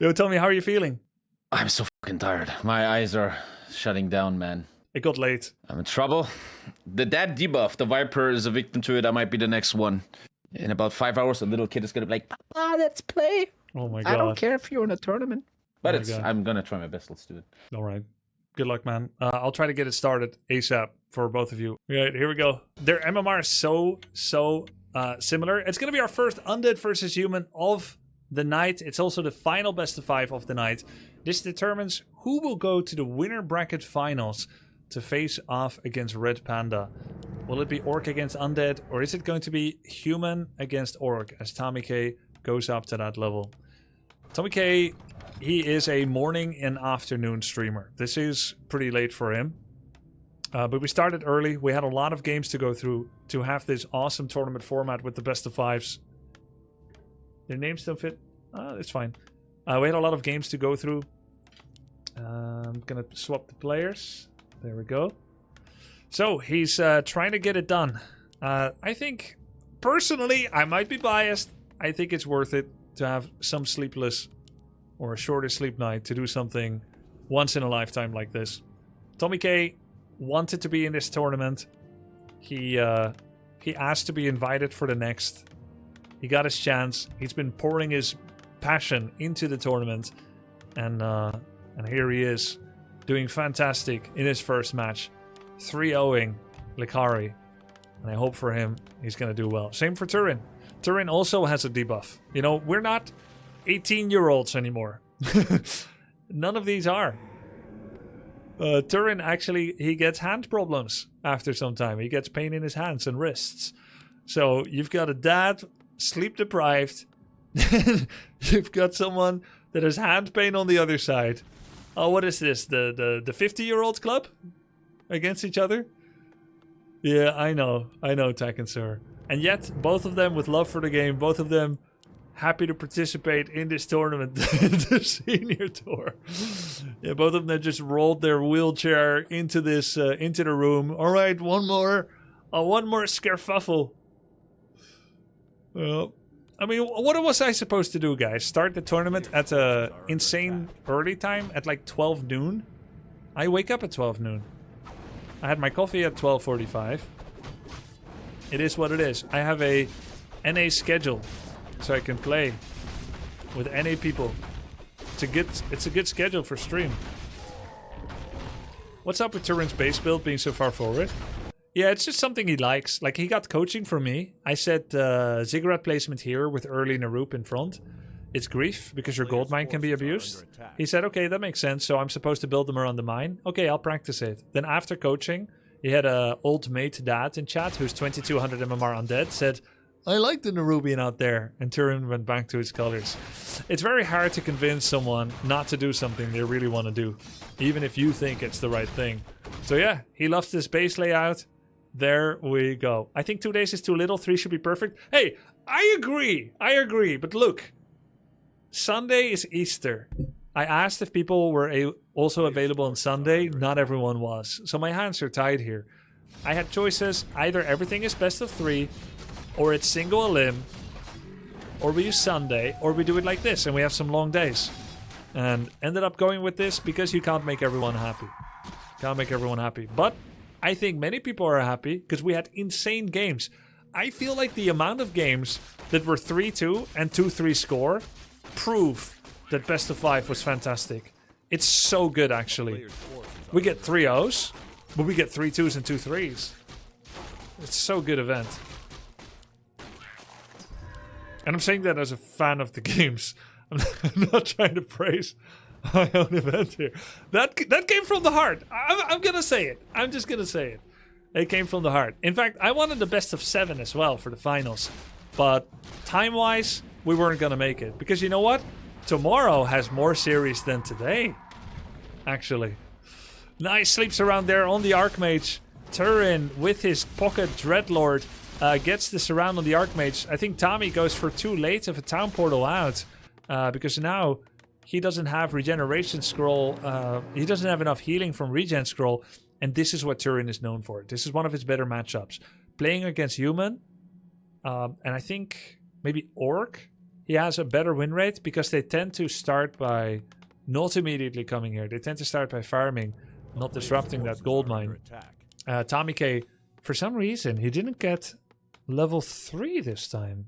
Yo, Tommy, how are you feeling? I'm so fucking tired. My eyes are shutting down, man. It got late. I'm in trouble. That debuff, the Viper is a victim to it. I might be the next one. In about 5 hours, a little kid is gonna be like, Papa, let's play. Oh my god. I don't care if you're in a tournament. But I'm gonna try my best. Let's do it. All right. Good luck, man. I'll try to get it started ASAP for both of you. All right, here we go. Their MMR is so similar. It's gonna be our first undead versus human of the night. It's also the final best of 5 of the night. This determines who will go to the winner bracket finals to face off against Red Panda. Will it be Orc against Undead, or is it going to be Human against Orc as TommyKay goes up to that level? TommyKay, he is a morning and afternoon streamer. This is pretty late for him. But we started early. We had a lot of games to go through to have this awesome tournament format with the best of 5s. Their names don't fit. It's fine. We had a lot of games to go through. I'm going to swap the players. There we go. So, he's trying to get it done. I think, personally, I might be biased. I think it's worth it to have some sleepless or a shorter sleep night to do something once in a lifetime like this. TommyKay wanted to be in this tournament. He asked to be invited for the next. He got his chance. He's been pouring his passion into the tournament. And here he is, doing fantastic in his first match. 3-0ing Likari. And I hope for him he's going to do well. Same for Turin. Turin also has a debuff. You know, we're not 18-year-olds anymore. None of these are. Turin actually, he gets hand problems after some time. He gets pain in his hands and wrists. So you've got a dad, sleep deprived. You've got someone that has hand pain on the other side. Oh, what is this? The 50-year-old club? Against each other? Yeah, I know, Taken Sir. And yet, both of them with love for the game, both of them happy to participate in this tournament, the senior tour. Yeah, both of them just rolled their wheelchair into this, into the room. All right, one more skerfuffle. Well, I mean, what was I supposed to do, guys? Start the tournament at a insane early time at like 12 noon? I wake up at 12 noon. I had my coffee at 12:45. It is what it is. I have a NA schedule, so I can play with NA people. It's a good schedule for stream. What's up with Turin's base build being so far forward? Yeah, it's just something he likes. Like, he got coaching from me. I said ziggurat placement here with early Narup in front. It's grief, because your gold mine can be abused. He said, okay, that makes sense, so I'm supposed to build them around the mine. Okay, I'll practice it. Then after coaching, he had a old mate dad in chat, who's 2200 MMR undead, said, I like the Nerubian out there. And Turin went back to his colors. It's very hard to convince someone not to do something they really want to do, even if you think it's the right thing. So yeah, he loves this base layout. There we go. I think 2 days is too little. 3 should be perfect. Hey, I agree. But look. Sunday is Easter. I asked if people were also available on Sunday. Not everyone was. So my hands are tied here. I had choices. Either everything is best of 3, or it's single elim, or we use Sunday, or we do it like this and we have some long days. And ended up going with this because you can't make everyone happy. But I think many people are happy because we had insane games. I feel like the amount of games that were 3-2 and 2-3 score prove that best of 5 was fantastic. It's so good, actually. We get 3-0s, but we get 3-2s and 2-3s. It's so good event. And I'm saying that as a fan of the games. I'm not trying to praise my own event here. That came from the heart. I'm gonna say it. I'm just gonna say it. It came from the heart. In fact, I wanted the best of 7 as well for the finals. But time-wise, we weren't gonna make it. Because you know what? Tomorrow has more series than today. Actually. Nice sleeps around there on the Archmage. Turin with his pocket Dreadlord gets the surround on the Archmage. I think Tommy goes for too late of a town portal out. Because now he doesn't have regeneration scroll. He doesn't have enough healing from regen scroll. And this is what Turin is known for. This is one of his better matchups. Playing against human. And I think maybe Orc. he has a better win rate because they tend to start by not immediately coming here. They tend to start by farming, not disrupting that gold mine. TommyKay, for some reason, he didn't get level 3 this time.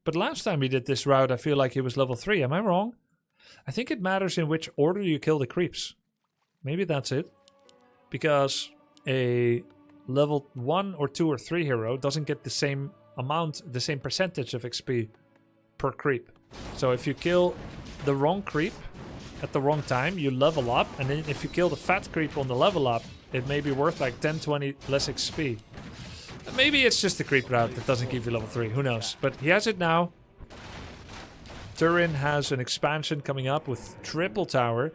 But last time he did this route, I feel like he was level 3. Am I wrong? I think it matters in which order you kill the creeps. Maybe that's it. Because a level 1 or 2 or 3 hero doesn't get the same amount, the same percentage of XP per creep. So if you kill the wrong creep at the wrong time, you level up. And then if you kill the fat creep on the level up, it may be worth like 10, 20 less XP. Maybe it's just the creep route that doesn't give you level 3. Who knows? But he has it now. Turin has an expansion coming up with triple tower.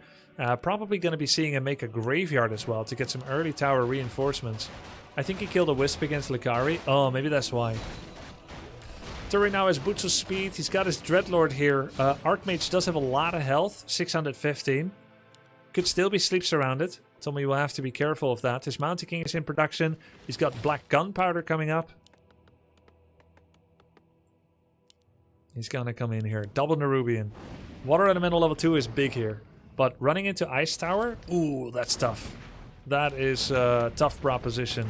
Probably going to be seeing him make a graveyard as well to get some early tower reinforcements. I think he killed a wisp against Likari. Oh, maybe that's why. Turin now has boots of speed. He's got his Dreadlord here. Archmage does have a lot of health. 615. Could still be sleep surrounded. Tommy will have to be careful of that. His Mountain King is in production. He's got black gunpowder coming up. He's gonna come in here. Double Nerubian. Water Elemental level 2 is big here. But running into Ice Tower? Ooh, that's tough. That is a tough proposition.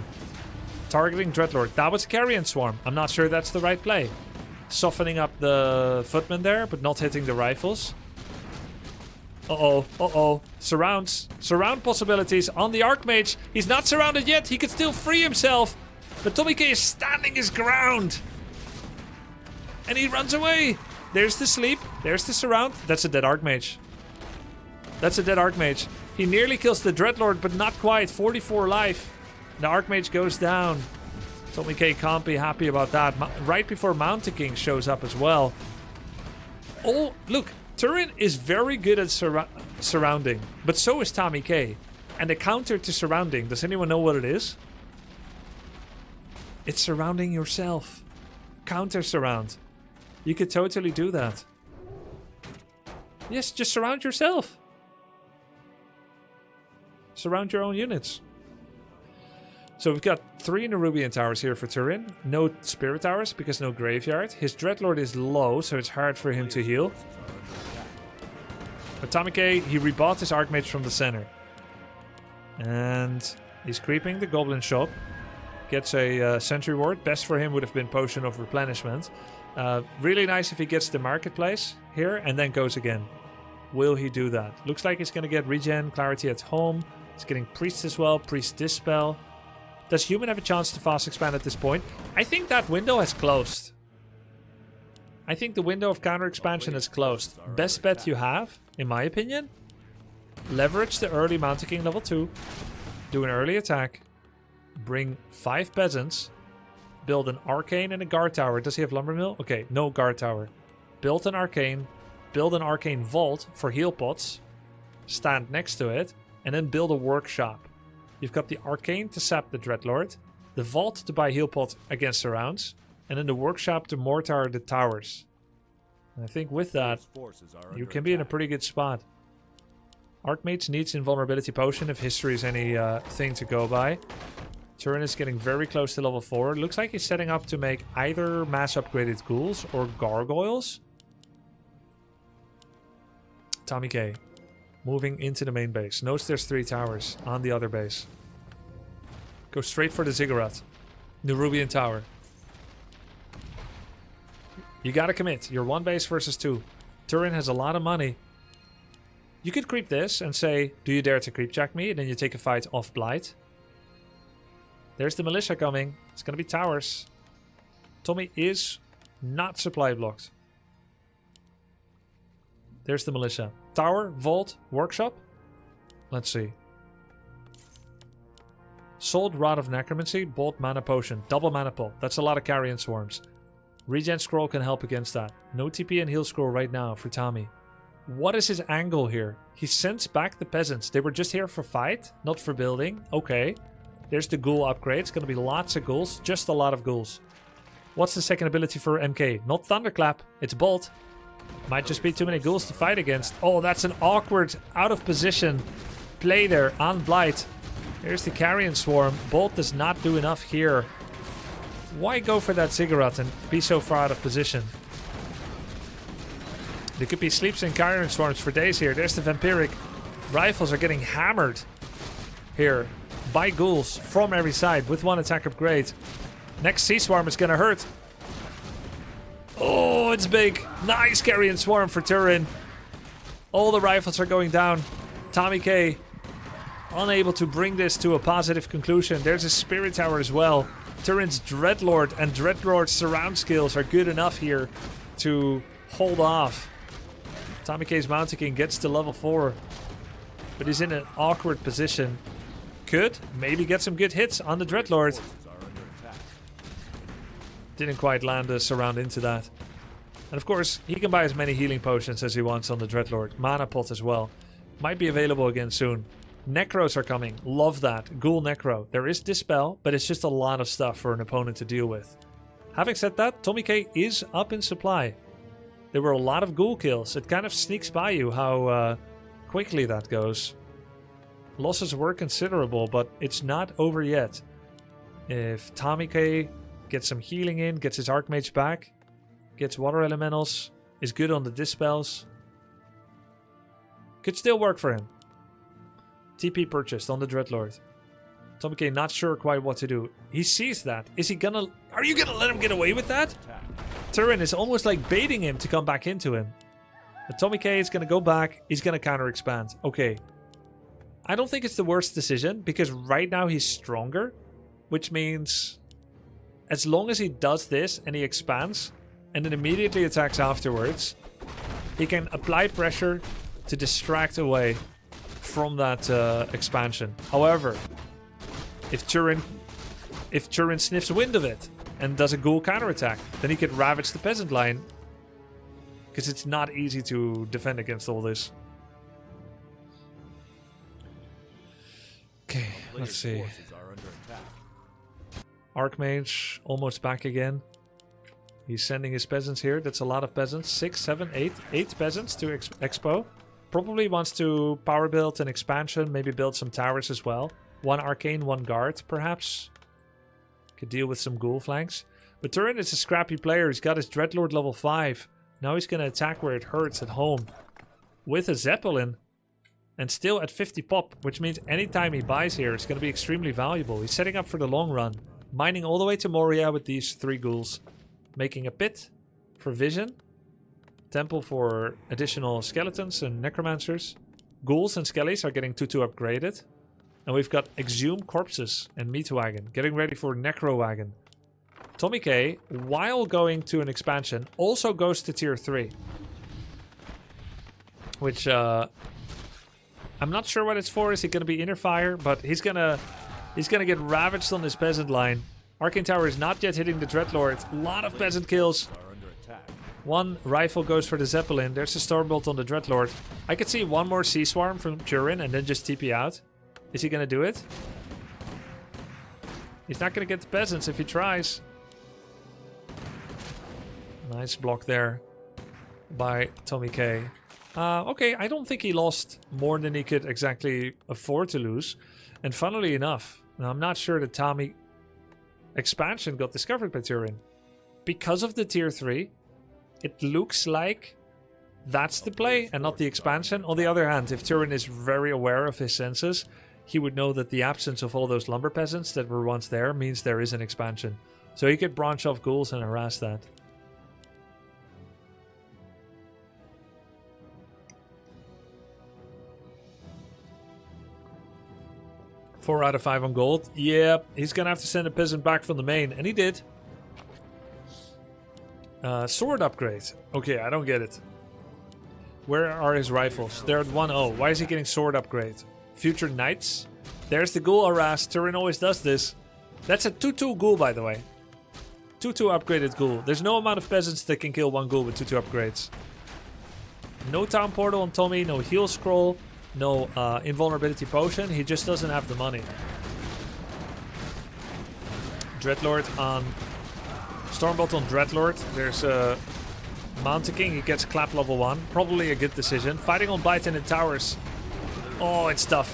Targeting Dreadlord. That was a Carrion Swarm. I'm not sure that's the right play. Softening up the footmen there, but not hitting the rifles. Uh-oh, uh-oh. Surrounds. Surround possibilities on the Archmage. He's not surrounded yet. He could still free himself. But TommyKay is standing his ground. And he runs away. There's the sleep. There's the surround. That's a dead Archmage. That's a dead Archmage. He nearly kills the Dreadlord, but not quite. 44 life. The Archmage goes down. TommyKay can't be happy about that. Right before Mountain King shows up as well. Oh, look. Turin is very good at surrounding, but so is TommyKay. And the counter to surrounding, does anyone know what it is? It's surrounding yourself. Counter surround. You could totally do that. Yes, just surround yourself. Surround your own units. So we've got 3 Nerubian towers here for Turin. No Spirit towers because no graveyard. His Dreadlord is low, so it's hard for him to heal. But TommyKay, he rebought his Archmage from the center. And he's creeping the Goblin Shop. Gets a Sentry Ward. Best for him would have been Potion of Replenishment. Really nice if he gets the Marketplace here and then goes again. Will he do that? Looks like he's going to get Regen, Clarity at Home. He's getting Priest as well. Priest Dispel. Does Human have a chance to fast expand at this point? I think that window has closed. I think the window of counter expansion is closed. Best bet you have, in my opinion, leverage the early Mountain King level 2, do an early attack, bring 5 peasants, build an arcane and a guard tower. Does he have lumber mill? Okay, no guard tower. Build an arcane vault for heal pots, stand next to it, and then build a workshop. You've got the arcane to sap the Dreadlord, the vault to buy heal pots against surrounds, and then the workshop to mortar the towers. And I think with that, you can be in a pretty good spot. Archmage needs Invulnerability Potion if history is any thing to go by. Turin is getting very close to level 4. Looks like he's setting up to make either mass upgraded ghouls or gargoyles. TommyKay moving into the main base. Knows there's 3 towers on the other base. Go straight for the Ziggurat. Nerubian Tower. You gotta commit. You're 1 base versus 2. Turin has a lot of money. You could creep this and say, do you dare to creep jack me? And then you take a fight off Blight. There's the militia coming. It's gonna be towers. Tommy is not supply blocked. There's the militia. Tower, vault, workshop. Let's see. Sold Rod of Necromancy, Bolt Mana Potion, double Mana Pot. That's a lot of Carrion Swarms. Regen Scroll can help against that. No TP and Heal Scroll right now for Tommy. What is his angle here? He sends back the peasants. They were just here for fight, not for building. Okay. There's the ghoul upgrade. It's going to be lots of ghouls. Just a lot of ghouls. What's the second ability for MK? Not Thunderclap. It's Bolt. Might just be too many ghouls to fight against. Oh, that's an awkward, out of position play there on Blight. There's the Carrion Swarm. Bolt does not do enough here. Why go for that Ziggurat and be so far out of position? There could be sleeps and Chiron Swarms for days here. There's the Vampiric. Rifles are getting hammered here by ghouls from every side with 1 attack upgrade. Next Sea Swarm is gonna hurt. Oh, it's big. Nice Carrion Swarm for Turin. All the rifles are going down. TommyKay unable to bring this to a positive conclusion. There's a Spirit Tower as well. Turin's Dreadlord and Dreadlord's surround skills are good enough here to hold off. TommyKay's Mountain King gets to level 4, but he's in an awkward position. Could maybe get some good hits on the Dreadlord. Didn't quite land a surround into that. And of course, he can buy as many healing potions as he wants on the Dreadlord. Mana pot as well. Might be available again soon. Necros are coming. Love that. Ghoul Necro. There is Dispel, but it's just a lot of stuff for an opponent to deal with. Having said that, TommyKay is up in supply. There were a lot of ghoul kills. It kind of sneaks by you how quickly that goes. Losses were considerable, but it's not over yet. If TommyKay gets some healing in, gets his Archmage back, gets Water Elementals, is good on the Dispels, could still work for him. TP purchased on the Dreadlord. TommyKay not sure quite what to do. He sees that. Is he gonna... Are you gonna let him get away with that? Turin is almost like baiting him to come back into him. But TommyKay is gonna go back. He's gonna counter expand. Okay. I don't think it's the worst decision because right now he's stronger. Which means as long as he does this and he expands and then immediately attacks afterwards, he can apply pressure to distract away from that expansion. However, if Turin sniffs wind of it and does a ghoul counterattack, then he could ravage the peasant line. Because it's not easy to defend against all this. Okay, let's see. Archmage almost back again. He's sending his peasants here. That's a lot of peasants. 6, 7, 8. 8 peasants to Expo. Probably wants to power build an expansion. Maybe build some towers as well. 1 arcane, 1 guard, perhaps. Could deal with some ghoul flanks. But Turin is a scrappy player. He's got his Dreadlord level 5. Now he's going to attack where it hurts at home. With a Zeppelin. And still at 50 pop. Which means anytime he buys here, it's going to be extremely valuable. He's setting up for the long run. Mining all the way to Moria with these 3 ghouls. Making a pit for vision. Temple for additional skeletons and necromancers. Ghouls and skellies are getting 2-2 upgraded. And we've got exhumed corpses and meat wagon. Getting ready for necro wagon. TommyKay, while going to an expansion, also goes to tier 3. Which, I'm not sure what it's for. Is he going to be inner fire? But he's gonna get ravaged on this peasant line. Arcane Tower is not yet hitting the Dreadlord. A lot of peasant kills. 1 rifle goes for the Zeppelin. There's a Stormbolt on the Dreadlord. I could see 1 more Sea Swarm from Turin and then just TP out. Is he gonna do it? He's not gonna get the peasants if he tries. Nice block there by TommyKay. Okay, I don't think he lost more than he could exactly afford to lose. And funnily enough, now I'm not sure that Tommy expansion got discovered by Turin. Because of the tier 3, it looks like that's the play and not the expansion. On the other hand, if Turin is very aware of his senses, he would know that the absence of all those lumber peasants that were once there means there is an expansion. So he could branch off ghouls and harass that. Four out of 5 on gold. Yeah, he's gonna have to send a peasant back from the main, and he did. Sword upgrade. Okay, I don't get it. Where are his rifles? They're at 1-0. Why is he getting sword upgrade? Future Knights. There's the ghoul harass. Turin always does this. That's a 2-2 ghoul, by the way. 2-2 upgraded ghoul. There's no amount of peasants that can kill 1 ghoul with 2-2 upgrades. No town portal on Tommy. No heal scroll. No invulnerability potion. He just doesn't have the money. Dreadlord on... Stormbolt on Dreadlord. There's a Mountain King. He gets clap level 1. Probably a good decision. Fighting on Blyton and towers. Oh, it's tough.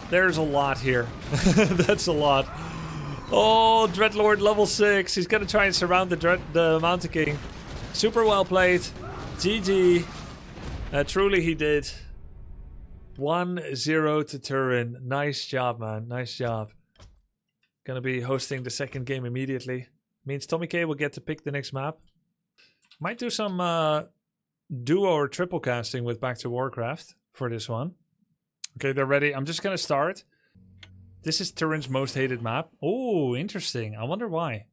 There's a lot here. That's a lot. Oh, Dreadlord level 6. He's going to try and surround the Mountain King. Super well played. GG. Truly he did. 1-0 to Turin. Nice job, man. Nice job. Gonna be hosting the second game immediately. Means TommyKay will get to pick the next map. Might do some duo or triple casting with Back to Warcraft for this one. Okay, they're ready. I'm just gonna start. This is Turin's most hated map. Oh, interesting. I wonder why.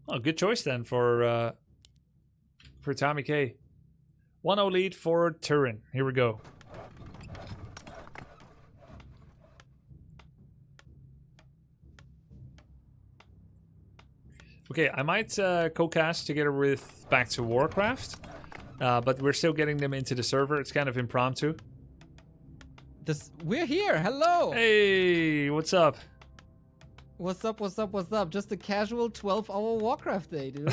Oh, good choice then for TommyKay. 1-0 lead for Turin. Here we go. Okay, I might co-cast together with Back to Warcraft, but we're still getting them into the server. It's kind of impromptu. We're here. Hello. Hey, what's up? What's up? What's up? What's up? Just a casual 12-hour Warcraft day, dude.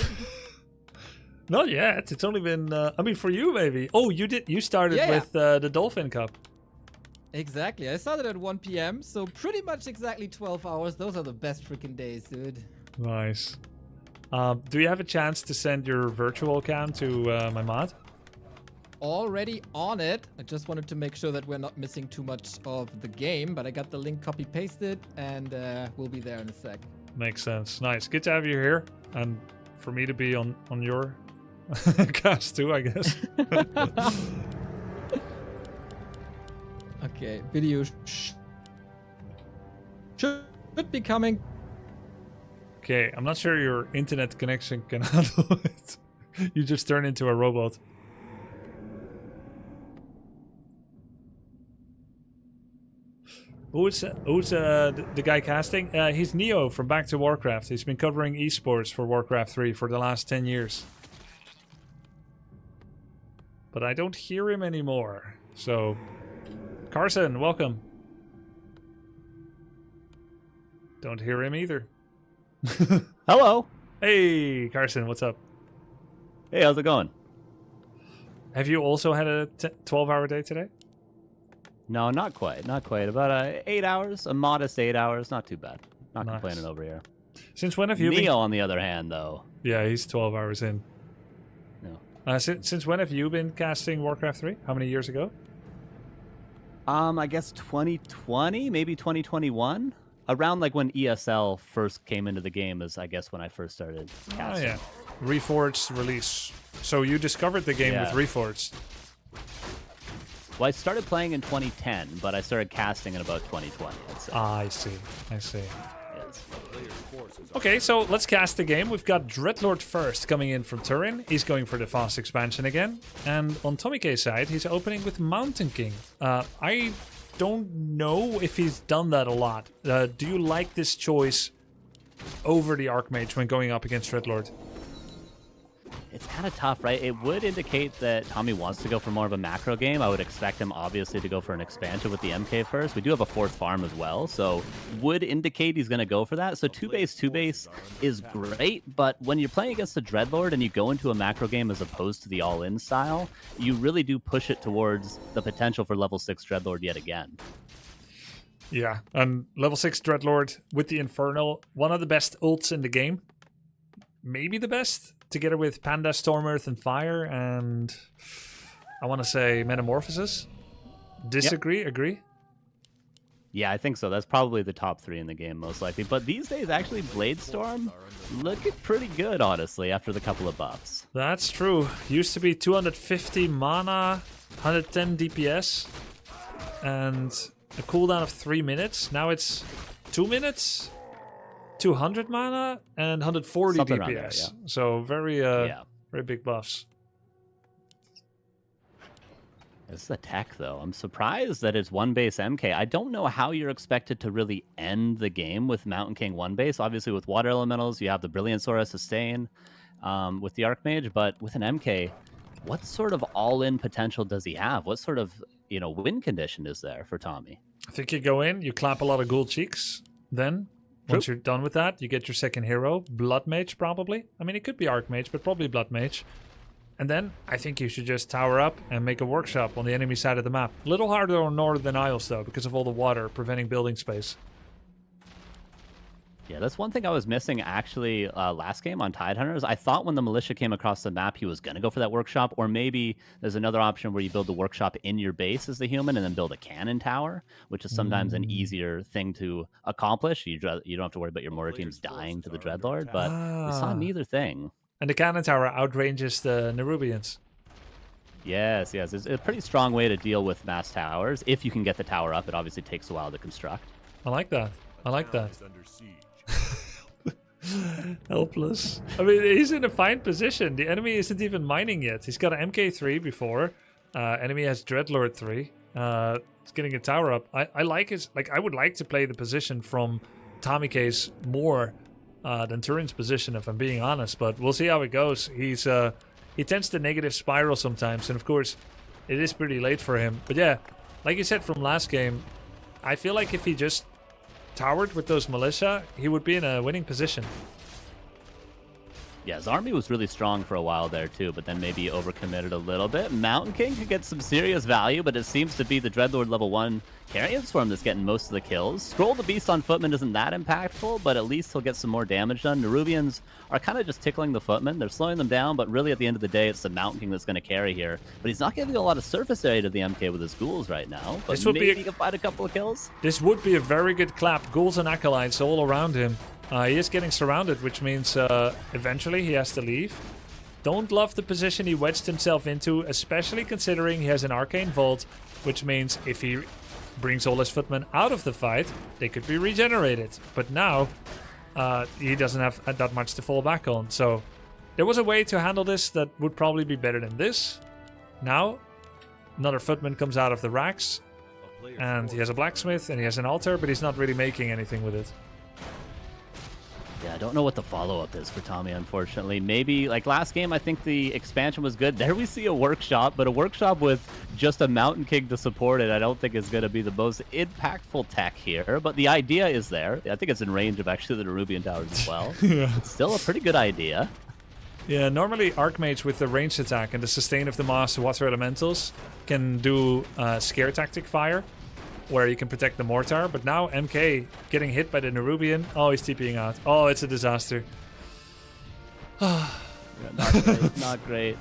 Not yet. It's only been. I mean, for you maybe. Oh, you did. You started with the Dolphin Cup. Exactly. I started at 1 p.m. So pretty much exactly 12 hours. Those are the best freaking days, dude. Nice. Do you have a chance to send your virtual cam to my mod? Already on it. I just wanted to make sure that we're not missing too much of the game, but I got the link copy-pasted, and we'll be there in a sec. Makes sense. Nice. Good to have you here, and for me to be on your cast too, I guess. Okay, video should be coming. Okay, I'm not sure your internet connection can handle it. You just turn into a robot. Who's the guy casting? He's Neo from Back to Warcraft. He's been covering esports for Warcraft 3 for the last 10 years. But I don't hear him anymore. So, Carson, welcome. Don't hear him either. Hello. Hey, Carson, what's up? Hey, how's it going? Have you also had a 12-hour day today? No, not quite. Not quite. About 8 hours. A modest 8 hours. Not too bad. Not Nice. complaining over here. Since when have you Neo, on the other hand, though. Yeah, he's 12 hours in. No. Since when have you been casting Warcraft 3? How many years ago? I guess 2020, maybe 2021. Around like when ESL first came into the game is, I guess, when I first started casting. Oh, yeah. Reforged release. So you discovered the game with Reforged. Well, I started playing in 2010, but I started casting in about 2020, I'd say. I see. I see. Yes. Okay, so let's cast the game. We've got Dreadlord first coming in from Turin. He's going for the fast expansion again. And on TommyKay's side, he's opening with Mountain King. I don't know if he's done that a lot. Do you like this choice over the Archmage when going up against Dreadlord? It's kind of tough, right? It would indicate that Tommy wants to go for more of a macro game. I would expect him, obviously, to go for an expansion with the MK first. We do have a fourth farm as well, so would indicate he's going to go for that. So 2-base is great, but when you're playing against the Dreadlord and you go into a macro game as opposed to the all-in style, you really do push it towards the potential for level 6 Dreadlord yet again. Yeah, and level 6 Dreadlord with the Infernal, one of the best ults in the game. Maybe the best, together with Panda, Storm, Earth, and Fire, and I want to say Metamorphosis. Disagree? Yep. Agree? Yeah, I think so. That's probably the top 3 in the game, most likely. But these days, actually, Blade Storm looking pretty good, honestly, after the couple of buffs. That's true. Used to be 250 mana, 110 DPS, and a cooldown of 3 minutes. Now it's 2 minutes, 200 mana, and 140 Something DPS. around there, yeah. So very big buffs. This is a tech, though. I'm surprised that it's 1-base MK. I don't know how you're expected to really end the game with Mountain King 1-base. Obviously, with Water Elementals, you have the Brilliant Sword as sustain with the Archmage, but with an MK, what sort of all-in potential does he have? What sort of, win condition is there for Tommy? I think you go in, you clap a lot of gold cheeks, then once you're done with that, you get your second hero, Blood Mage probably. I mean, it could be Archmage, but probably Blood Mage. And then I think you should just tower up and make a workshop on the enemy side of the map. A little harder on Northern Isles though, because of all the water preventing building space. Yeah, that's one thing I was missing actually last game on Tidehunters. I thought when the militia came across the map, he was going to go for that workshop, or maybe there's another option where you build the workshop in your base as the human and then build a cannon tower, which is sometimes an easier thing to accomplish. You don't have to worry about your mortar teams dying to the Dreadlord, but we saw neither thing. And the cannon tower outranges the Nerubians. Yes, it's a pretty strong way to deal with mass towers. If you can get the tower up, it obviously takes a while to construct. I like that. I like that. Helpless. I mean, he's in a fine position. The enemy isn't even mining yet. He's got an MK3 before. Enemy has Dreadlord 3. He's getting a tower up. I like his... Like, I would like to play the position from TommyKay's more than Turin's position, if I'm being honest. But we'll see how it goes. He tends to negative spiral sometimes. And, of course, it is pretty late for him. But, yeah, like you said from last game, I feel like if he just towered with those militia, he would be in a winning position. Yeah, his army was really strong for a while there too, but then maybe overcommitted a little bit. Mountain King could get some serious value, but it seems to be the Dreadlord level 1 carrion swarm that's getting most of the kills. Scroll the Beast on Footman isn't that impactful, but at least he'll get some more damage done. Nerubians are kind of just tickling the Footman. They're slowing them down, but really at the end of the day, it's the Mountain King that's going to carry here. But he's not giving a lot of surface area to the MK with his ghouls right now. But maybe he can find a couple of kills. This would be a very good clap. Ghouls and acolytes all around him. He is getting surrounded, which means eventually he has to leave. Don't love the position he wedged himself into, especially considering he has an Arcane Vault, which means if he brings all his footmen out of the fight, they could be regenerated. But now, he doesn't have that much to fall back on. So there was a way to handle this that would probably be better than this. Now, another footman comes out of the racks, and he has a blacksmith and he has an altar, but he's not really making anything with it. Yeah, I don't know what the follow-up is for Tommy, unfortunately. Maybe, like last game, I think the expansion was good. There we see a workshop, but a workshop with just a Mountain King to support it, I don't think is going to be the most impactful tech here. But the idea is there. I think it's in range of actually the Nerubian towers as well. Yeah. It's still a pretty good idea. Yeah, normally Archmage with the ranged attack and the sustain of the Master Water Elementals can do scare tactic fire, where you can protect the mortar, but now MK getting hit by the Nerubian. Oh, he's TPing out. Oh, it's a disaster. Yeah, not great. Not great.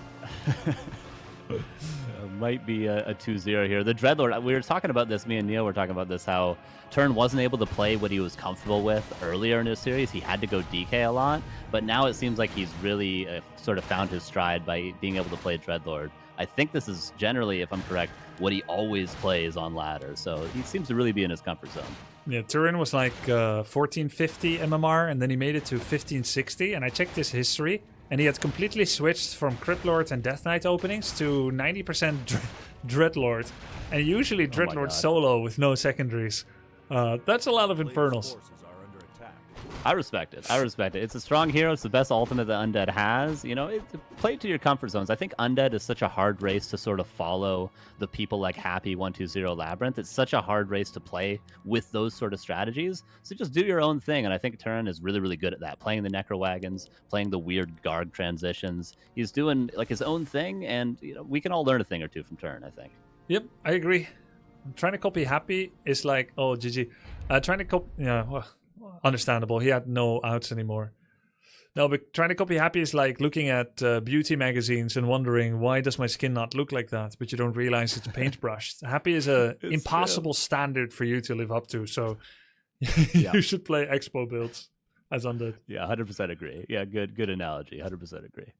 Might be a 2-0 here. The Dreadlord, we were talking about this, me and Neil were talking about this, how Turin wasn't able to play what he was comfortable with earlier in his series. He had to go DK a lot, but now it seems like he's really sort of found his stride by being able to play Dreadlord. I think this is generally, if I'm correct, what he always plays on ladder. So he seems to really be in his comfort zone. Yeah, Turin was like 1450 MMR, and then he made it to 1560. And I checked his history, and he had completely switched from Crypt Lord and Death Knight openings to 90% Dreadlord. And usually Dreadlord solo with no secondaries. That's a lot of Infernals. I respect it. I respect it. It's a strong hero. It's the best ultimate that Undead has. You know, play to your comfort zones. I think Undead is such a hard race to sort of follow the people like Happy 120 Labyrinth. It's such a hard race to play with those sort of strategies. So just do your own thing. And I think Turin is really, really good at that. Playing the Necro Wagons, playing the weird Garg transitions. He's doing like his own thing. And you know, we can all learn a thing or two from Turin, I think. Yep, I agree. Trying to copy Happy is like, oh, GG. Trying to copy, yeah, well, understandable. He had no outs anymore. No, but trying to copy Happy is like looking at beauty magazines and wondering, why does my skin not look like that? But you don't realize it's paintbrushed. Happy is a impossible standard for you to live up to. So you should play Expo builds as Undead. Yeah, 100% agree. Yeah, good analogy. 100% agree.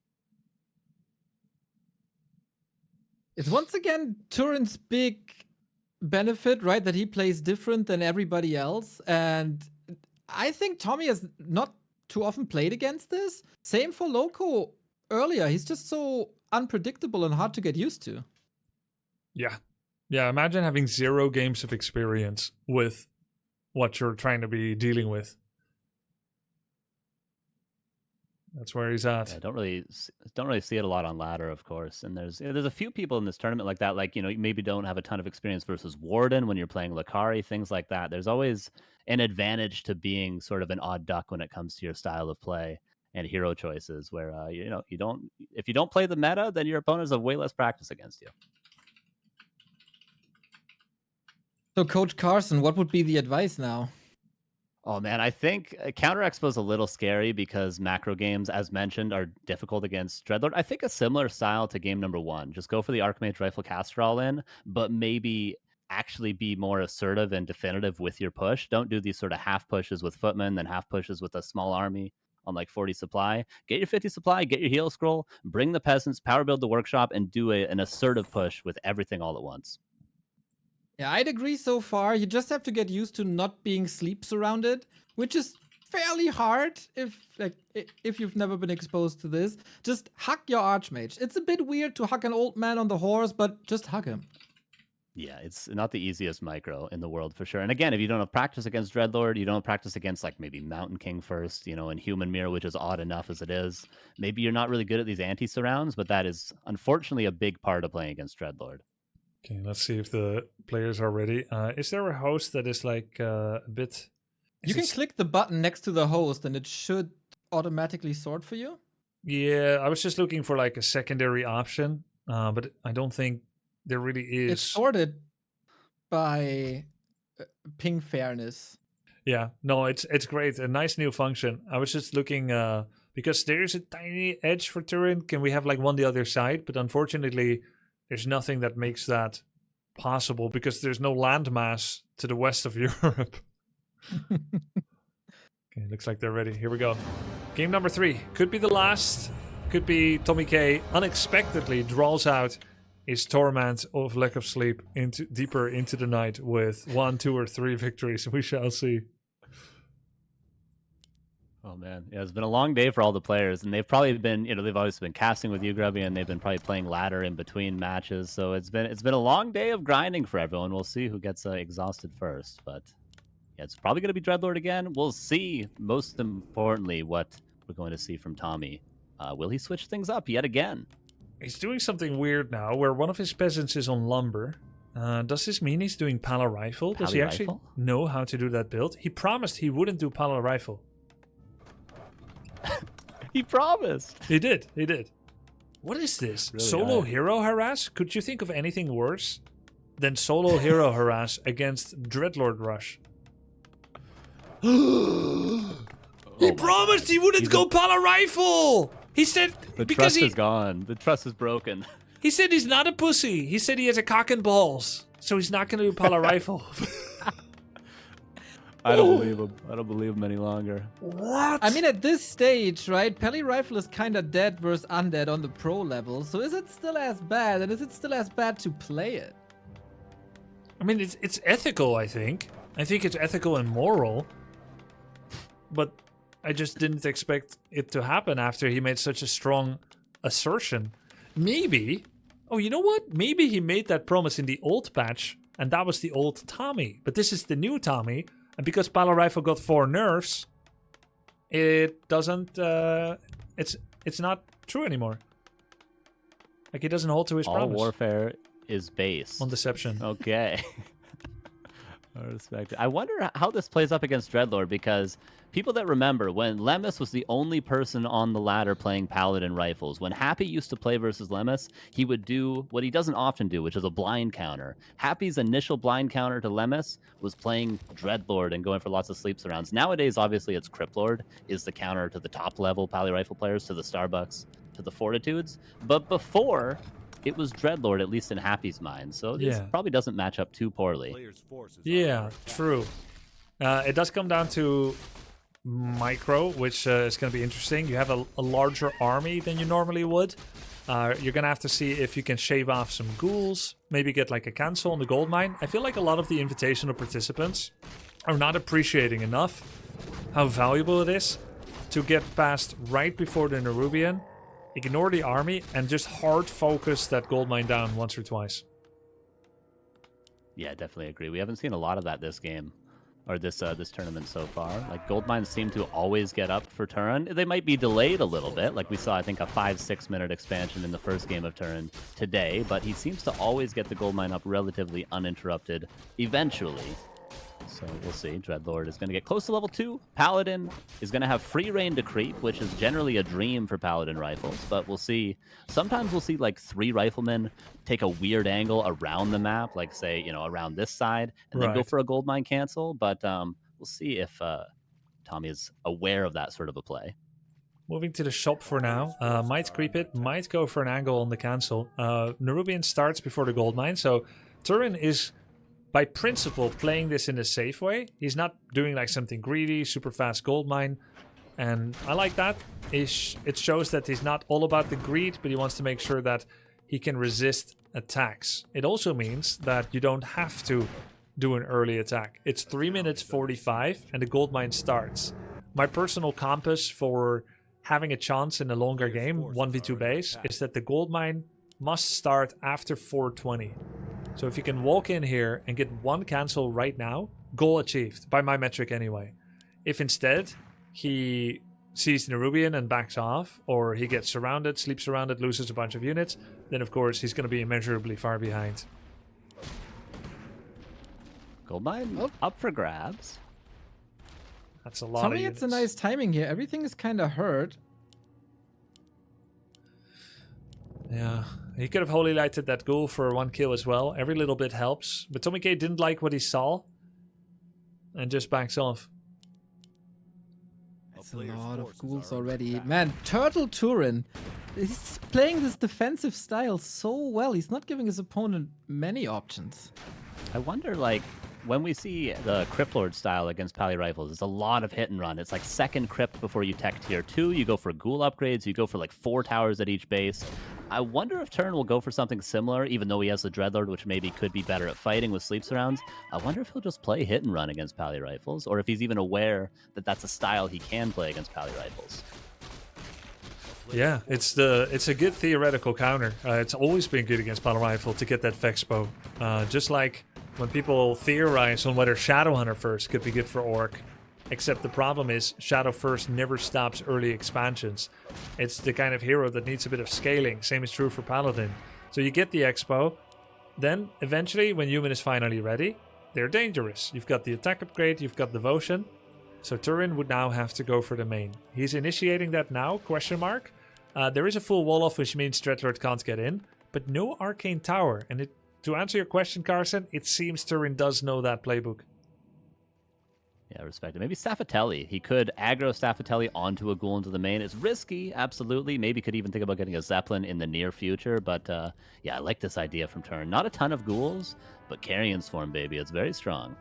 It's once again Turin's big benefit, right? That he plays different than everybody else. And I think Tommy has not too often played against this. Same for Loco earlier. He's just so unpredictable and hard to get used to. Yeah. Yeah, imagine having 0 games of experience with what you're trying to be dealing with. That's where he's at. Yeah, don't really see it a lot on ladder, of course. And there's a few people in this tournament like that, like, you know, you maybe don't have a ton of experience versus Warden when you're playing Lakari, things like that. There's always an advantage to being sort of an odd duck when it comes to your style of play and hero choices, where if you don't play the meta, then your opponents have way less practice against you. So, Coach Carson, what would be the advice now? Oh man, I think Counter Expo is a little scary because macro games, as mentioned, are difficult against Dreadlord. I think a similar style to game number 1. Just go for the Archmage Rifle caster all in, but maybe actually be more assertive and definitive with your push. Don't do these sort of half pushes with footmen, then half pushes with a small army on like 40 supply. Get your 50 supply, get your heal scroll, bring the peasants, power build the workshop, and do an assertive push with everything all at once. Yeah, I'd agree so far. You just have to get used to not being sleep surrounded, which is fairly hard if you've never been exposed to this. Just hug your Archmage. It's a bit weird to hug an old man on the horse, but just hug him. Yeah, it's not the easiest micro in the world for sure. And again, if you don't have practice against Dreadlord, you don't have practice against like maybe Mountain King first, and Human Mirror, which is odd enough as it is. Maybe you're not really good at these anti-surrounds, but that is unfortunately a big part of playing against Dreadlord. Okay, let's see if the players are ready. Is there a host that is like a bit... You can click the button next to the host and it should automatically sort for you. Yeah, I was just looking for like a secondary option, but I don't think there really is. It's sorted by ping fairness. Yeah, no, it's great. A nice new function. I was just looking because there is a tiny edge for Turin. Can we have like one the other side? But unfortunately, there's nothing that makes that possible because there's no landmass to the west of Europe. Okay, looks like they're ready. Here we go. Game number 3. Could be the last. Could be TommyKay unexpectedly draws out his torment of lack of sleep deeper into the night with 1, 2, or 3 victories. We shall see. Oh man, yeah, it's been a long day for all the players, and they've probably been, they've always been casting with you, Grubby, and they've been probably playing ladder in between matches. So it's been a long day of grinding for everyone. We'll see who gets exhausted first, but yeah, it's probably going to be Dreadlord again. We'll see. Most importantly, what we're going to see from Tommy. Will he switch things up yet again? He's doing something weird now, where one of his peasants is on lumber. Does this mean he's doing Pala Rifle? Does he actually know how to do that build? He promised he wouldn't do Pala Rifle. He promised. He did. What is this? Really Solo hero harass? Could you think of anything worse than solo hero harass against Dreadlord Rush? He promised he wouldn't go Pala Rifle! He said... The trust is gone. The trust is broken. He said he's not a pussy. He said he has a cock and balls. So he's not going to do Pala Rifle. I don't believe him. I don't believe him any longer. What? I mean, at this stage, right, Pally Rifle is kind of dead versus undead on the pro level. So is it still as bad? And is it still as bad to play it? I mean, it's ethical, I think. I think it's ethical and moral. But I just didn't expect it to happen after he made such a strong assertion. Maybe... Oh, you know what? Maybe he made that promise in the old patch, and that was the old Tommy. But this is the new Tommy, and because Pala Rifle got 4 nerfs, it doesn't... It's not true anymore. Like, he doesn't hold to his promise. All warfare is based on deception. Okay. I respect it. I wonder how this plays up against Dreadlord, because people that remember when Lemus was the only person on the ladder playing Paladin rifles, when Happy used to play versus Lemus, he would do what he doesn't often do, which is a blind counter. Happy's initial blind counter to Lemus was playing Dreadlord and going for lots of sleep surrounds. Nowadays, obviously, it's Cryptlord is the counter to the top level Pally rifle players, to the Starbucks, to the Fortitudes. But before, it was Dreadlord, at least in Happy's mind. So this probably doesn't match up too poorly. Yeah, true. It does come down to micro, which is going to be interesting. You have a larger army than you normally would. You're going to have to see if you can shave off some ghouls, maybe get like a cancel on the gold mine. I feel like a lot of the invitational participants are not appreciating enough how valuable it is to get past right before the Nerubian, ignore the army, and just hard focus that gold mine down once or twice. Yeah, definitely agree. We haven't seen a lot of that this game, or this tournament so far. Like, gold mines seem to always get up for Turin. They might be delayed a little bit. Like, we saw, I think, a 5-6 minute expansion in the first game of Turin today, but he seems to always get the gold mine up relatively uninterrupted eventually. So we'll see. Dreadlord is going to get close to level 2. Paladin is going to have free reign to creep, which is generally a dream for Paladin rifles. But we'll see. Sometimes we'll see like 3 riflemen take a weird angle around the map, like say, around this side, and then go for a gold mine cancel. But we'll see if Tommy is aware of that sort of a play. Moving to the shop for now. Might creep it, might go for an angle on the cancel. Nerubian starts before the gold mine, so Turin is, by principle, playing this in a safe way. He's not doing like something greedy, super fast gold mine. And I like that. It shows that he's not all about the greed, but he wants to make sure that he can resist attacks. It also means that you don't have to do an early attack. It's 3 minutes 45 and the gold mine starts. My personal compass for having a chance in a longer game, 1v2 base, is that the gold mine must start after 4:20. So if you can walk in here and get one cancel right now, goal achieved, by my metric anyway. If instead he sees Nerubian and backs off, or he gets surrounded, sleeps surrounded, loses a bunch of units, then of course he's going to be immeasurably far behind. Gold mine up for grabs. That's a lot To of me, units. it's a nice timing here. Everything is kind of hurt. Yeah, he could have holy lighted that ghoul for 1 kill as well. Every little bit helps. But TommyKay didn't like what he saw and just backs off. It's a lot of ghouls already. Man, Turtle Turin, he's playing this defensive style so well. He's not giving his opponent many options. I wonder, like, when we see the Crypt Lord style against Pally Rifles, it's a lot of hit and run. It's like second Crypt before you tech tier 2. You go for ghoul upgrades. You go for like 4 towers at each base. I wonder if Turin will go for something similar, even though he has the Dreadlord, which maybe could be better at fighting with sleep surrounds. I wonder if he'll just play hit and run against Pally Rifles, or if he's even aware that that's a style he can play against Pally Rifles. Yeah, it's a good theoretical counter. It's always been good against Pally Rifle to get that Vex bow. Just like when people theorize on whether Shadowhunter first could be good for Orc. Except the problem is Shadow First never stops early expansions. It's the kind of hero that needs a bit of scaling. Same is true for Paladin. So you get the Expo, then eventually when Human is finally ready, they're dangerous. You've got the attack upgrade, you've got Devotion. So Turin would now have to go for the main. He's initiating that now, question mark. There is a full wall off, which means Dreadlord can't get in, but no Arcane Tower. And to answer your question, Carson, it seems Turin does know that playbook. Yeah, respect it. Maybe Staffatelli. He could aggro Staffatelli onto a ghoul into the main. It's risky, absolutely. Maybe could even think about getting a Zeppelin in the near future. But yeah, I like this idea from Turin. Not a ton of ghouls, but Carrion Swarm, baby. It's very strong.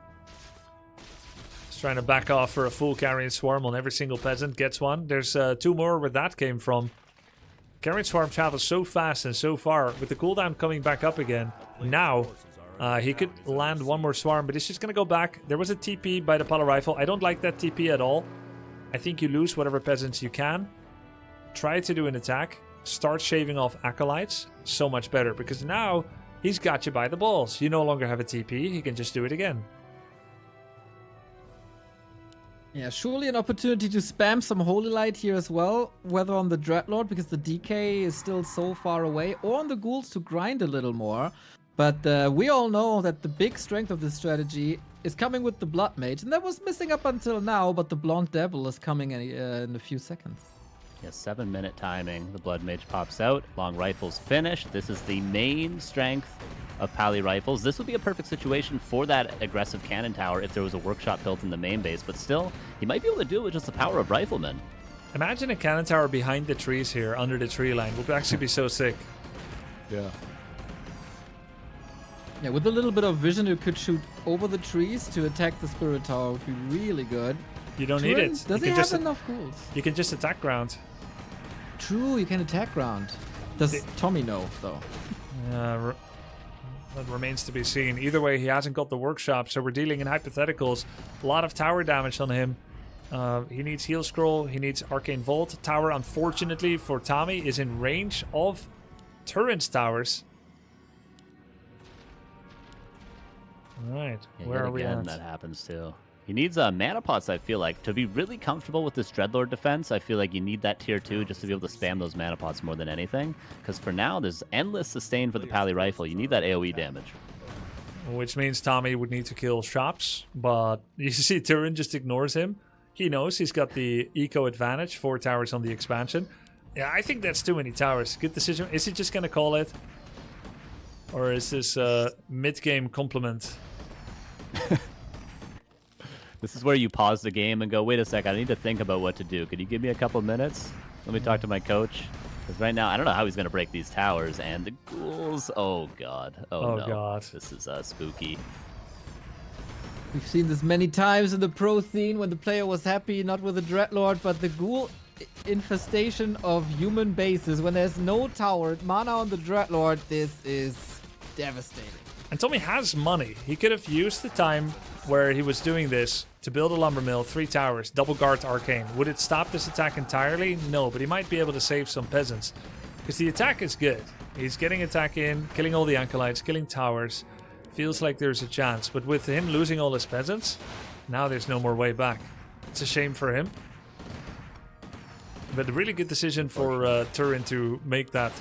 He's trying to back off for a full Carrion Swarm on every single peasant. Gets one. There's 2 more where that came from. Carrion Swarm travels so fast and so far. With the cooldown coming back up again. Now he could land 1 more Swarm, but he's just going to go back. There was a TP by the Pally Rifle. I don't like that TP at all. I think you lose whatever peasants you can. Try to do an attack. Start shaving off Acolytes. So much better, because now he's got you by the balls. You no longer have a TP. He can just do it again. Yeah, surely an opportunity to spam some Holy Light here as well, whether on the Dreadlord, because the DK is still so far away, or on the ghouls to grind a little more. But we all know that the big strength of this strategy is coming with the Blood Mage, and that was missing up until now, but the Blonde Devil is coming in a few seconds. Yeah, 7-minute timing. The Blood Mage pops out. Long Rifles finished. This is the main strength of Pally Rifles. This would be a perfect situation for that aggressive cannon tower if there was a workshop built in the main base, but still, he might be able to do it with just the power of Riflemen. Imagine a cannon tower behind the trees here, under the tree line. Would actually be so sick. Yeah. Yeah, with a little bit of vision, you could shoot over the trees to attack the Spirit Tower. Would be really good. You don't need it. Does he have enough ghouls? You can just attack ground. True, you can attack ground. Does Tommy know, though? That remains to be seen. Either way, he hasn't got the workshop, so we're dealing in hypotheticals. A lot of tower damage on him. He needs Heal Scroll. He needs Arcane Vault. Tower, unfortunately for Tommy, is in range of Turin's towers. Alright, Yeah, where yet are we again, at? that happens too. He needs mana pots, I feel like. To be really comfortable with this Dreadlord defense, I feel like you need that tier 2 just to be able to spam those mana pots more than anything. Because for now, there's endless sustain for the Pally Rifle. You need that AoE damage. Which means Tommy would need to kill shops, but you see Turin just ignores him. He knows he's got the eco advantage, 4 towers on the expansion. Yeah, I think that's too many towers. Good decision. Is he just going to call it? Or is this mid-game compliment? This is where you pause the game and go, wait a sec, I need to think about what to do. Could you give me a couple minutes? Let me talk to my coach. Because right now, I don't know how he's going to break these towers. And the ghouls, oh god. Oh no. God. This is spooky. We've seen this many times in the pro scene when the player was happy, not with the Dreadlord, but the ghoul infestation of human bases. When there's no tower, mana on the Dreadlord, this is devastating. And Tommy has money. He could have used the time where he was doing this to build a lumber mill, 3 towers, double guard arcane. Would it stop this attack entirely? No, but he might be able to save some peasants. Because the attack is good. He's getting attack in, killing all the acolytes, killing towers. Feels like there's a chance. But with him losing all his peasants, now there's no more way back. It's a shame for him. But a really good decision for Turin to make that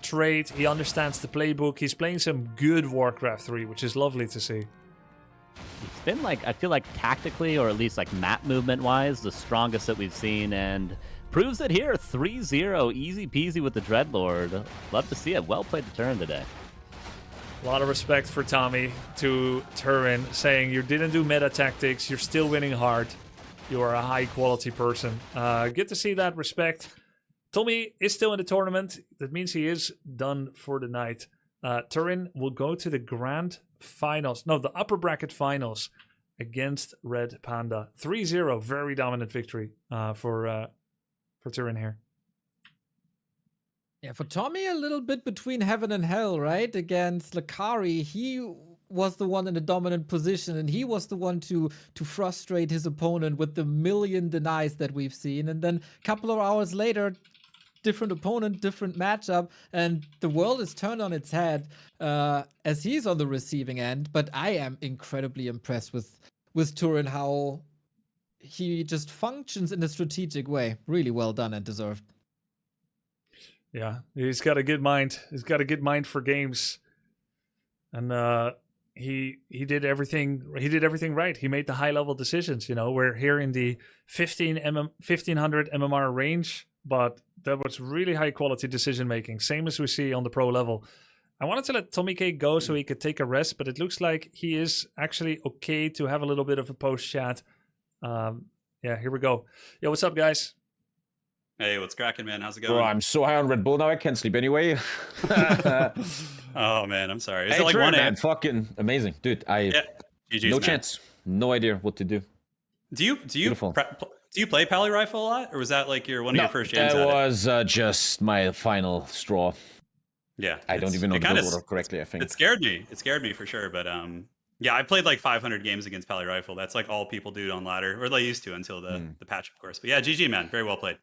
trade. He understands the playbook. He's playing some good Warcraft 3, which is lovely to see. It's been like, I feel like tactically, or at least like map movement wise, the strongest that we've seen, and proves it here. 3-0, easy peasy with the Dreadlord. Love to see it. Well played to Turin today. A lot of respect for Tommy to Turin, saying you didn't do meta tactics, you're still winning hard. You are a high quality person. Good to see that respect. Tommy is still in the tournament. That means he is done for the night. Turin will go to the grand finals. No, the upper bracket finals against Red Panda. 3-0, very dominant victory for Turin here. Yeah, for Tommy, a little bit between heaven and hell, right? Against Lakari, he was the one in the dominant position, and he was the one to frustrate his opponent with the million denies that we've seen. And then a couple of hours later, different opponent, different matchup, and the world is turned on its head as he's on the receiving end. But I am incredibly impressed with Turin, how he just functions in a strategic way. Really well done and deserved. Yeah, he's got a good mind. He's got a good mind for games, and he did everything. He did everything right. He made the high level decisions. You know, we're here in the 1500 MMR range, but that was really high quality decision making. Same as we see on the pro level. I wanted to let TommyKay go so he could take a rest, but it looks like he is actually okay to have a little bit of a post chat. Yeah, here we go. Yo, what's up, guys? Hey, what's cracking, man? How's it going? Bro, I'm so high on Red Bull now I can't sleep anyway. Oh man, I'm sorry. Is Hey, it like Turin, 1 a.m.? man, fucking amazing, dude. GG's, No man. chance, no idea what to do. Do you Beautiful. do you play Pally Rifle a lot, or was that like one of your first jams? That at it? was just my final straw. Yeah, I don't even know the build order correctly, I think. It scared me. It scared me for sure. But yeah, I played like 500 games against Pally Rifle. That's like all people do on ladder, or they used to until the patch, of course. But yeah, GG, man, very well played.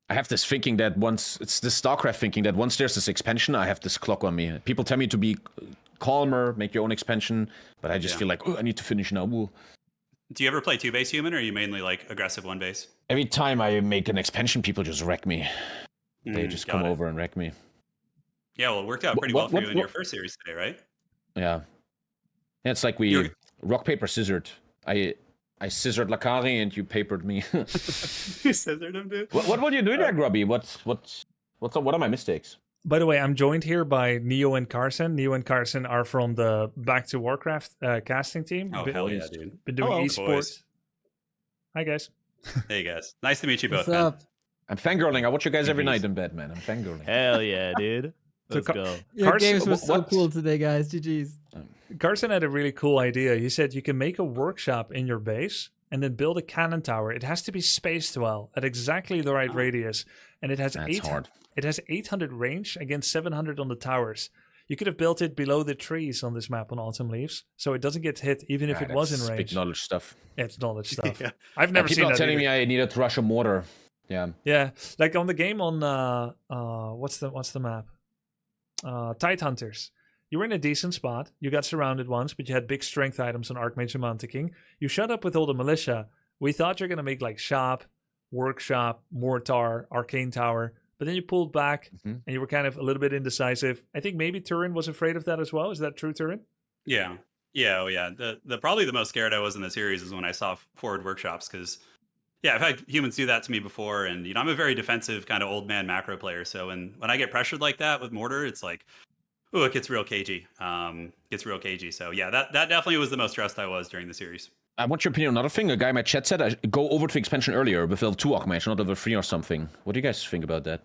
I have this thinking that it's this StarCraft thinking that once there's this expansion, I have this clock on me. People tell me to be calmer, make your own expansion, but I just feel like, oh, I need to finish now. Ooh. Do you ever play 2-base human, or are you mainly like aggressive 1-base? Every time I make an expansion, people just wreck me. They just come over and wreck me. Yeah, well, it worked out pretty well for you in your first series today, right? Yeah. It's like we rock, paper, scissored. I scissored Lakari and you papered me. You scissored him, dude. What were you doing there, Grubby? What are my mistakes? By the way, I'm joined here by Neo and Carson. Neo and Carson are from the Back to Warcraft casting team. Oh, hell yeah, dude. Been doing esports. Boys. Hi, guys. Hey, guys. Nice to meet you both, What's up? I'm fangirling. I watch you guys every night in bed, man. I'm fangirling. Hell yeah, dude. Let's go. Your Carson, games were so what? cool today, guys. GG's. Carson had a really cool idea. He said you can make a workshop in your base and then build a cannon tower. It has to be spaced well at exactly the right radius, and it has It has 800 range against 700 on the towers. You could have built it below the trees on this map on Autumn Leaves, so it doesn't get hit even if it was in range. Big knowledge stuff. Yeah, it's knowledge stuff. Yeah. I've never seen people that. are telling either. me I needed to rush a mortar. Yeah. Yeah, like on the game on what's the map? Tide Hunters. You were in a decent spot. You got surrounded once, but you had big strength items on Archmage and Manticking. You shut up with all the militia. We thought you're gonna make like shop, workshop, mortar, arcane tower, but then you pulled back and you were kind of a little bit indecisive. I think maybe Turin was afraid of that as well. Is that true, Turin? Yeah. Yeah, oh yeah. The probably the most scared I was in the series is when I saw forward workshops, because yeah, I've had humans do that to me before, and I'm a very defensive kind of old man macro player. So when I get pressured like that with mortar, it's like, oh, it gets real cagey. So yeah, that definitely was the most stressed I was during the series. I want your opinion on another thing. A guy in my chat said I should go over to expansion earlier with level 2 Archmage, not level 3 or something. What do you guys think about that?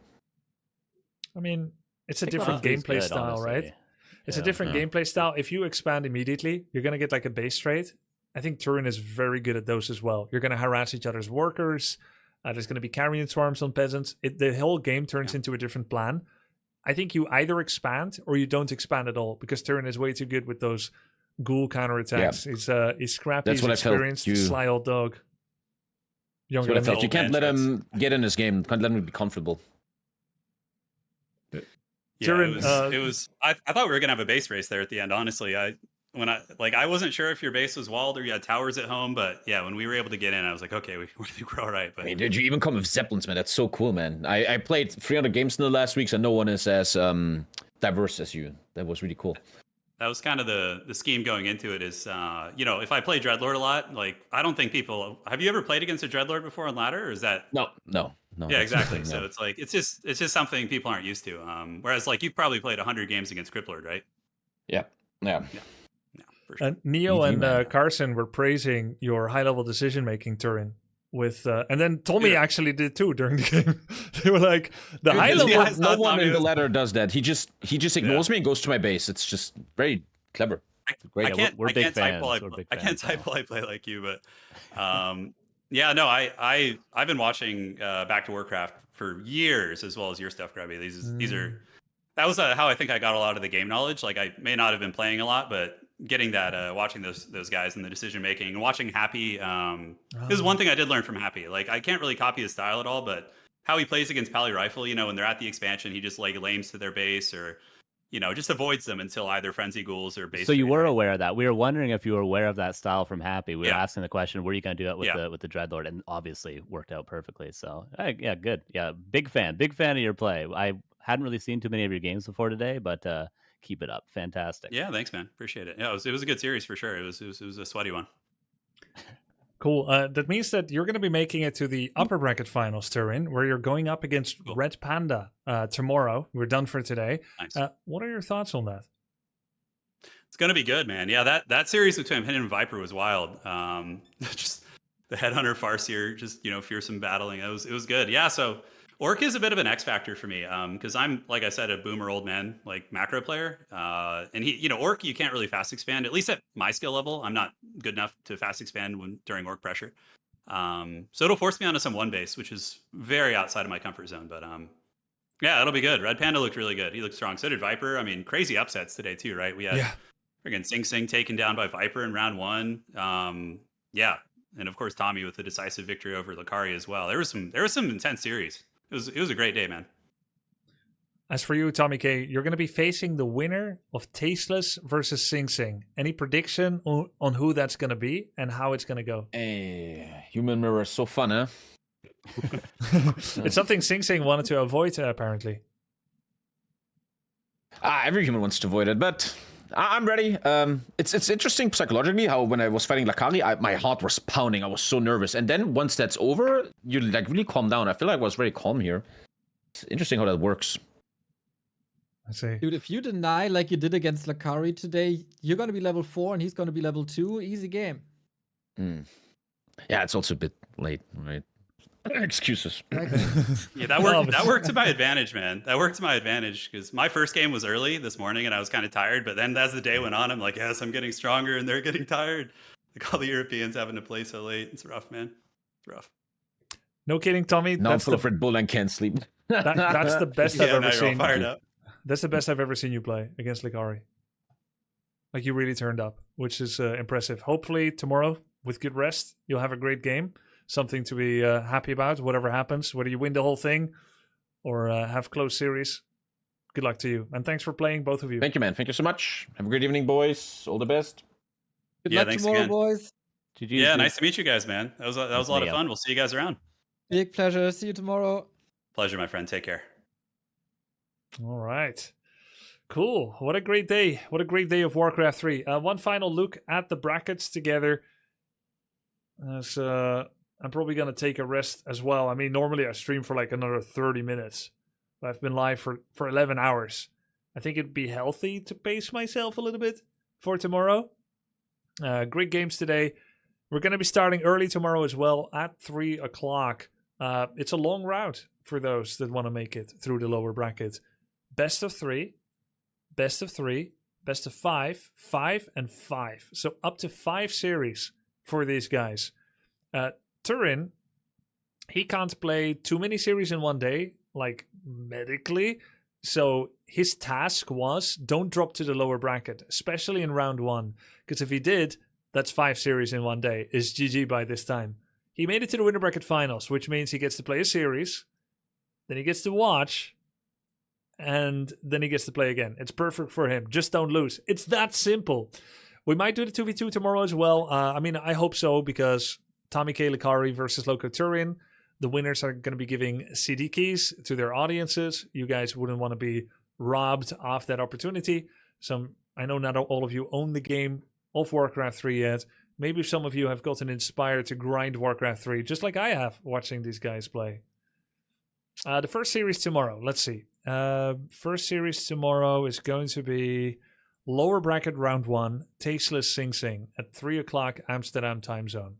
I mean, it's a I think different level 3 is gameplay good, style, right? honestly. It's a Yeah. different gameplay style. If you expand immediately, you're going to get like a base trade. I think Turin is very good at those as well. You're going to harass each other's workers. There's going to be carrion swarms on peasants. The whole game turns into a different plan. I think you either expand or you don't expand at all because Turin is way too good with those ghoul counterattacks. He's scrappy, That's he's what I felt. experienced, sly old dog. That's Younger what I than felt. me. You can't let him get in this game. Can't let him be comfortable. Yeah, Turin, it was. I thought we were gonna have a base race there at the end. Honestly, I wasn't sure if your base was walled or you had towers at home, but yeah, when we were able to get in, I was like, okay, we think we're all right. But I mean, did you even come with Zeppelins, man? That's so cool, man. I played 300 games in the last week, so no one is as diverse as you. That was really cool. that was kind of the scheme going into it. Is if I play Dreadlord a lot, like I don't think people. Have you ever played against a Dreadlord before on ladder, or is that? No. Yeah, exactly. No. So it's like it's just something people aren't used to. Whereas like you've probably played 100 games against Cryptlord, right? Yeah. Yeah, for sure. Neo GG, and man. Carson were praising your high-level decision-making, Turin. And then Tommy Yeah. actually did too during the game. They were like, the Dude, high-level... yeah, I No thought one Tommy in the was- ladder does that. He just ignores me and goes to my base. It's just very clever. Great. I Yeah, can't. we're I big can't type fans. while We're big I can't fans, type so. while I play like you, but yeah, no, I've been watching Back to Warcraft for years, as well as your stuff, Grubby. These are that was how I think I got a lot of the game knowledge. Like I may not have been playing a lot, but getting that, watching those guys and the decision making, and watching Happy. This is one thing I did learn from Happy. Like I can't really copy his style at all, but how he plays against Pally Rifle, when they're at the expansion, he just like lames to their base or. Just avoids them until either Frenzy Ghouls or base. So you trade, were right? aware of that. We were wondering if you were aware of that style from Happy. We were Yeah. asking the question, were you going to do it with Yeah. the Dreadlord? And obviously worked out perfectly. So yeah, good. Yeah, big fan of your play. I hadn't really seen too many of your games before today, but keep it up. Fantastic. Yeah, thanks, man. Appreciate it. Yeah, it was a good series for sure. It was a sweaty one. Cool. That means that you're going to be making it to the upper bracket finals, Turin, where you're going up against Cool. Red Panda tomorrow. We're done for today. Nice. What are your thoughts on that? It's gonna be good, man. Yeah, that series between him and Viper was wild. Just the Headhunter Farseer, just fearsome battling. It was good. Yeah. So Orc is a bit of an X factor for me because I'm, like I said, a boomer old man, like macro player. And he, Orc, you can't really fast expand, at least at my skill level. I'm not good enough to fast expand during Orc pressure. So it'll force me onto some one base, which is very outside of my comfort zone. But yeah, it'll be good. Red Panda looked really good. He looked strong. So did Viper. I mean, crazy upsets today too, right? We had friggin' Sing Sing taken down by Viper in round 1. Yeah. And of course, Tommy with the decisive victory over Lakari as well. There was some intense series. It was a great day, man. As for you, TommyKay, you're going to be facing the winner of Tasteless versus Sing Sing. Any prediction on who that's going to be and how it's going to go? Hey, Human Mirror is so fun, huh? It's something Sing Sing wanted to avoid, apparently. Every human wants to avoid it, but I'm ready. It's interesting psychologically how when I was fighting Lakali, my heart was pounding. I was so nervous. And then once that's over, you like really calm down. I feel like I was very calm here. It's interesting how that works. I see. Dude, if you deny like you did against Lakari today, you're going to be level 4 and he's going to be level 2. Easy game. Yeah, it's also a bit late, right? Excuses. Yeah, that worked to my advantage, man. That worked to my advantage because my first game was early this morning and I was kind of tired. But then as the day went on, I'm like, yes, I'm getting stronger and they're getting tired. Like all the Europeans having to play so late. It's rough, man. It's rough. No kidding, Tommy. Now I'm That's full of Red Bull and can't sleep. that's the best I've Yeah, ever now you're all seen. fired up. That's the best I've ever seen you play against Lakari. Like you really turned up, which is impressive. Hopefully tomorrow, with good rest, you'll have a great game. Something to be happy about, whatever happens, whether you win the whole thing or have close series. Good luck to you. And thanks for playing, both of you. Thank you, man. Thank you so much. Have a great evening, boys. All the best. Good Yeah, luck thanks tomorrow, again. boys. GG, Yeah, dude. nice to meet you guys, man. That was a lot of fun. We'll see you guys around. Big pleasure. See you tomorrow. Pleasure, my friend. Take care. All right. Cool. What a great day. What a great day of Warcraft 3. One final look at the brackets together. As I'm probably going to take a rest as well. I mean, normally I stream for like another 30 minutes. But I've been live for 11 hours. I think it'd be healthy to pace myself a little bit for tomorrow. Great games today. We're going to be starting early tomorrow as well at 3 o'clock. It's a long route for those that want to make it through the lower bracket. Best of 3, best of 3, best of 5, 5, and 5. So up to 5 series for these guys. Turin, he can't play too many series in one day, like medically. So his task was don't drop to the lower bracket, especially in round 1. Because if he did, that's 5 series in one day. Is GG by this time. He made it to the winner bracket finals, which means he gets to play a series, then he gets to watch, and then he gets to play again. It's perfect for him. Just don't lose. It's that simple. We might do the 2v2 tomorrow as well. I mean, I hope so, because TommyKay Likari versus Loco Turin. The winners are going to be giving CD keys to their audiences. You guys wouldn't want to be robbed of that opportunity. So I know not all of you own the game of Warcraft 3 yet. Maybe some of you have gotten inspired to grind Warcraft 3, just like I have watching these guys play. The first series tomorrow, let's see. First series tomorrow is going to be lower bracket round 1, Tasteless Sing Sing at 3 o'clock Amsterdam time zone.